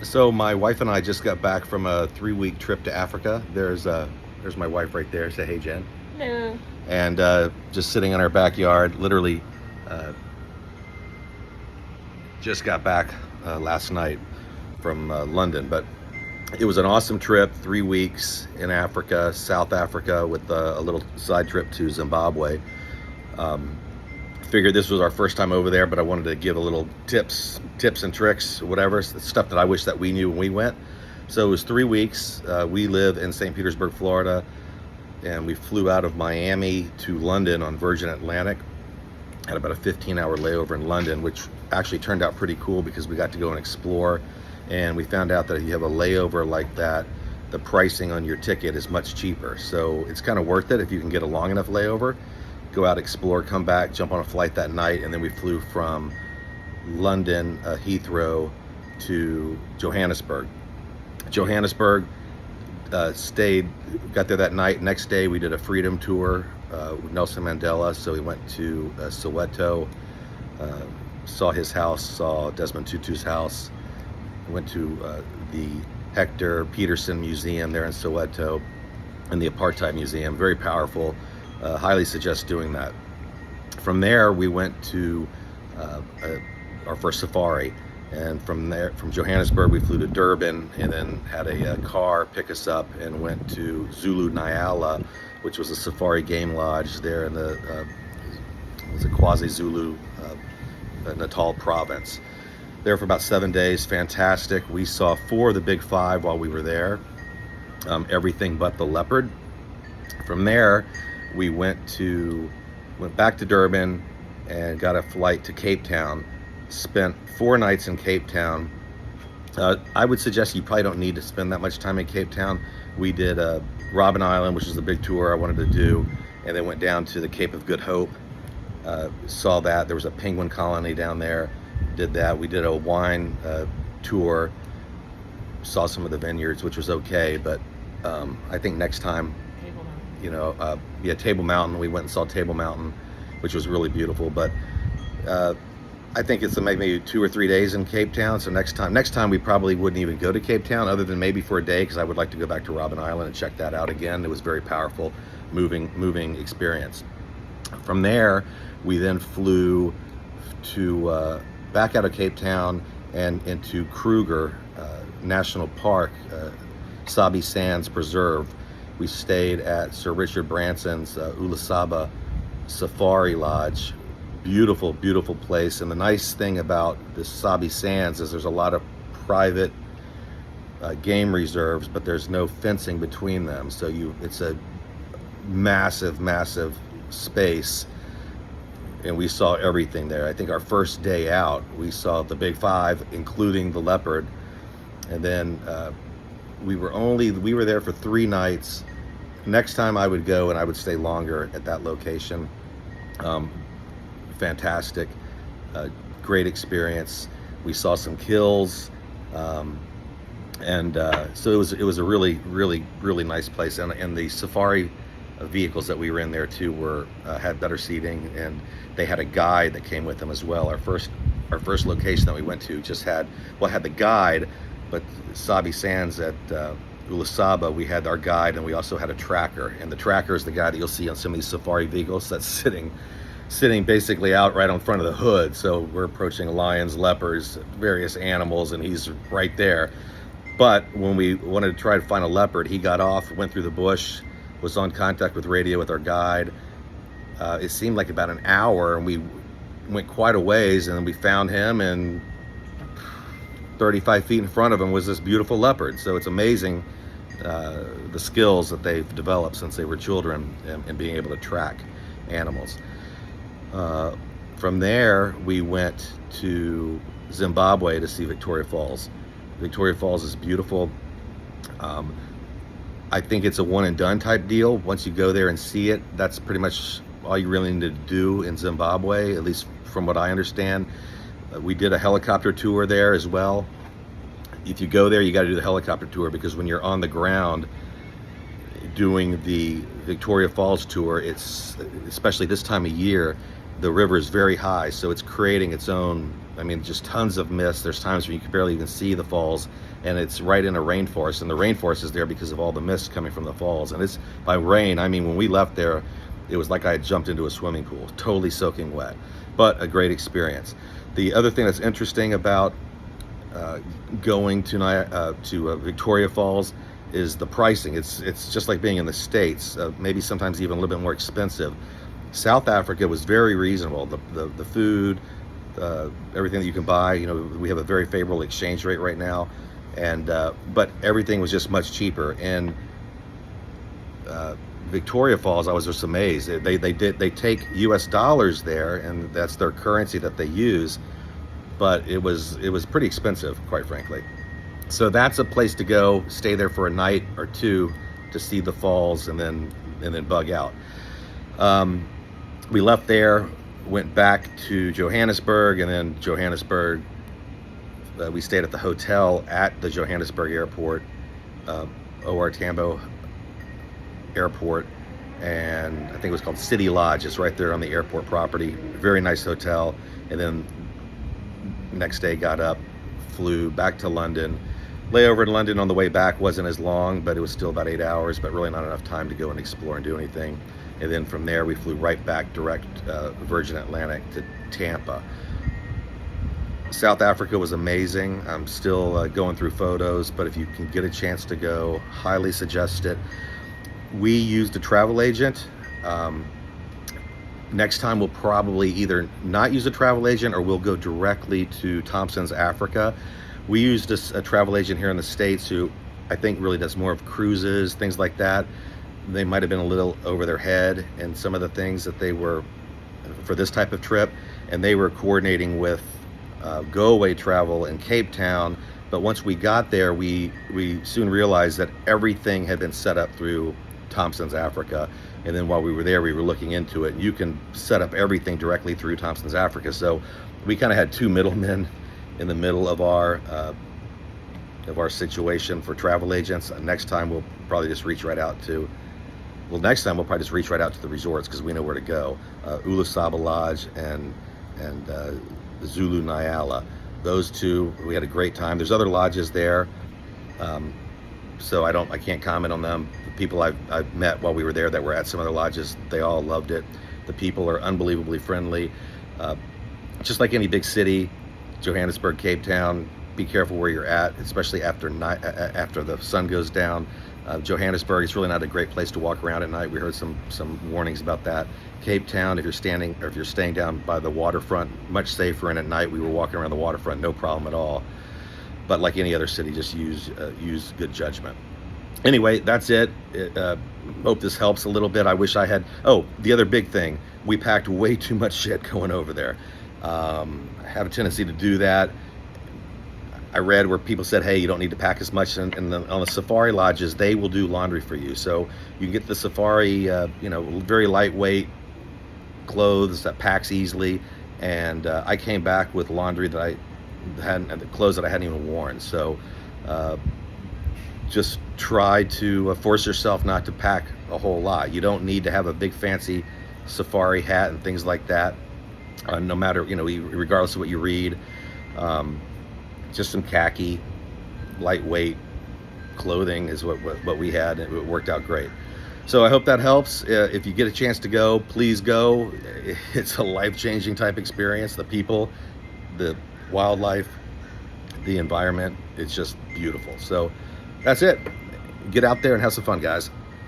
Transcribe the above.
So my wife and I just got back from a 3-week trip to Africa. There's my wife right there. Say hey, Jen. No. And just sitting in our backyard. Literally, uh, just got back last night from London. But it was an awesome trip. 3 weeks in Africa, South Africa, with a little side trip to Zimbabwe. Um, Figured this was our first time over there, but I wanted to give a little tips and tricks, whatever stuff that I wish that we knew when we went. So it was 3 weeks. We live in St. Petersburg, Florida, and we flew out of Miami to London on Virgin Atlantic. Had about a 15-hour layover in London, which actually turned out pretty cool because we got to go and explore. And we found out that if you have a layover like that, the pricing on your ticket is much cheaper. So it's kind of worth it if you can get a long enough layover. Go out, explore, come back, jump on a flight that night, and then we flew from London, Heathrow, to Johannesburg. Johannesburg, got there that night. Next day, we did a freedom tour with Nelson Mandela. So we went to Soweto, uh, saw his house, saw Desmond Tutu's house, went to the Hector Peterson Museum there in Soweto, and the Apartheid Museum. Very powerful. Highly suggest doing that. From there, we went to our first safari, and from there, from Johannesburg, we flew to Durban, and then had a car pick us up and went to Zulu Nyala, which was a safari game lodge there in the it was a Quasi-Zulu Natal province. There for about 7 days. Fantastic. We saw 4 of the big 5 while we were there. Everything but the leopard. From there, we went back to Durban and got a flight to Cape Town. Spent 4 nights in Cape Town. I would suggest you probably don't need to spend that much time in Cape Town. We did Robben Island, which is the big tour I wanted to do, and then went down to the Cape of Good Hope. Saw that. There was a penguin colony down there. Did that. We did a wine tour. Saw some of the vineyards, which was okay, but I think next time, Table Mountain. We went and saw Table Mountain, which was really beautiful. But I think it's maybe 2 or 3 days in Cape Town. So next time we probably wouldn't even go to Cape Town, other than maybe for a day, because I would like to go back to Robben Island and check that out again. It was very powerful, moving experience. From there, we then flew to back out of Cape Town and into Kruger National Park, Sabi Sands Preserve. We stayed at Sir Richard Branson's Ulasaba Safari Lodge. Beautiful, beautiful place. And the nice thing about the Sabi Sands is there's a lot of private game reserves, but there's no fencing between them. So it's a massive, massive space. And we saw everything there. I think our first day out, we saw the big 5, including the leopard. And then we were there for 3 nights. Next time I would go and I would stay longer at that location. Fantastic, great experience. We saw some kills, and so it was a really, really, really nice place. And the safari vehicles that we were in there too had better seating, and they had a guide that came with them as well. Our first location that we went to had the guide, but Sabi Sands at Ulasaba, we had our guide, and we also had a tracker. And the tracker is the guy that you'll see on some of these safari vehicles that's sitting basically out right on front of the hood. So we're approaching lions, leopards, various animals, and he's right there. But when we wanted to try to find a leopard, he got off, went through the bush, was on contact with radio with our guide. It seemed like about an hour, and we went quite a ways, and then we found him, and 35 feet in front of him was this beautiful leopard. So it's amazing the skills that they've developed since they were children in being able to track animals. From there, we went to Zimbabwe to see Victoria Falls. Victoria Falls is beautiful. I think it's a one and done type deal. Once you go there and see it, that's pretty much all you really need to do in Zimbabwe, at least from what I understand. We did a helicopter tour there as well. If you go there, you got to do the helicopter tour, because when you're on the ground doing the Victoria Falls tour, it's, especially this time of year, the river is very high, so it's creating its own, I mean, just tons of mist. There's times when you can barely even see the falls, and it's right in a rainforest, and the rainforest is there because of all the mist coming from the falls. And it's, by rain, I mean, when we left there, it was like I had jumped into a swimming pool, totally soaking wet, but a great experience. The other thing that's interesting about going to Victoria Falls is the pricing. It's just like being in the States, maybe sometimes even a little bit more expensive. South Africa was very reasonable. The food, everything that you can buy, you know, we have a very favorable exchange rate right now, and but everything was just much cheaper. And Victoria Falls, I was just amazed. They take U.S. dollars there, and that's their currency that they use, but it was pretty expensive, quite frankly. So that's a place to go. Stay there for a night or two to see the falls, and then bug out. We left there, went back to Johannesburg, and then Johannesburg, we stayed at the hotel at the Johannesburg airport, OR Tambo Airport, and I think it was called City Lodge. It's right there on the airport property. Very nice hotel. And then next day got up, flew back to London. Layover in London on the way back wasn't as long, but it was still about 8 hours, but really not enough time to go and explore and do anything. And then from there we flew right back direct Virgin Atlantic to Tampa. South Africa was amazing. I'm still going through photos, but if you can get a chance to go, highly suggest it. We used a travel agent. Next time we'll probably either not use a travel agent or we'll go directly to Thompson's Africa. We used a travel agent here in the States who I think really does more of cruises, things like that. They might have been a little over their head in some of the things that they were for this type of trip, and they were coordinating with Go Away Travel in Cape Town. But once we got there, we soon realized that everything had been set up through Thompson's Africa. And then while we were there, we were looking into it. You can set up everything directly through Thompson's Africa. So we kind of had two middlemen in the middle of our situation for travel agents. Next time we'll probably just reach right out to the resorts, because we know where to go. Ulusaba Lodge and Zulu Nyala. Those two, we had a great time. There's other lodges there, so I can't comment on them. The people I've met while we were there that were at some other lodges, they all loved it. The people are unbelievably friendly. Just like any big city, Johannesburg, Cape Town, be careful where you're at, especially after the sun goes down. Johannesburg is really not a great place to walk around at night. We heard some warnings about that. Cape Town, if you're staying down by the waterfront, much safer. And at night we were walking around the waterfront, no problem at all. But like any other city, just use good judgment. Anyway, that's it. Hope this helps a little bit. I wish I had. Oh, the other big thing, we packed way too much shit going over there. I have a tendency to do that. I read where people said, hey, you don't need to pack as much, and on the safari lodges, they will do laundry for you. So you can get the safari, very lightweight clothes that packs easily. And I came back with laundry that I hadn't, the clothes that I hadn't even worn. So just try to force yourself not to pack a whole lot. You don't need to have a big fancy safari hat and things like that. No matter, regardless of what you read. Just some khaki, lightweight clothing is what we had, and it worked out great. So I hope that helps. If you get a chance to go, please go. It's a life-changing type experience. The people, the wildlife, the environment, it's just beautiful. So that's it. Get out there and have some fun, guys.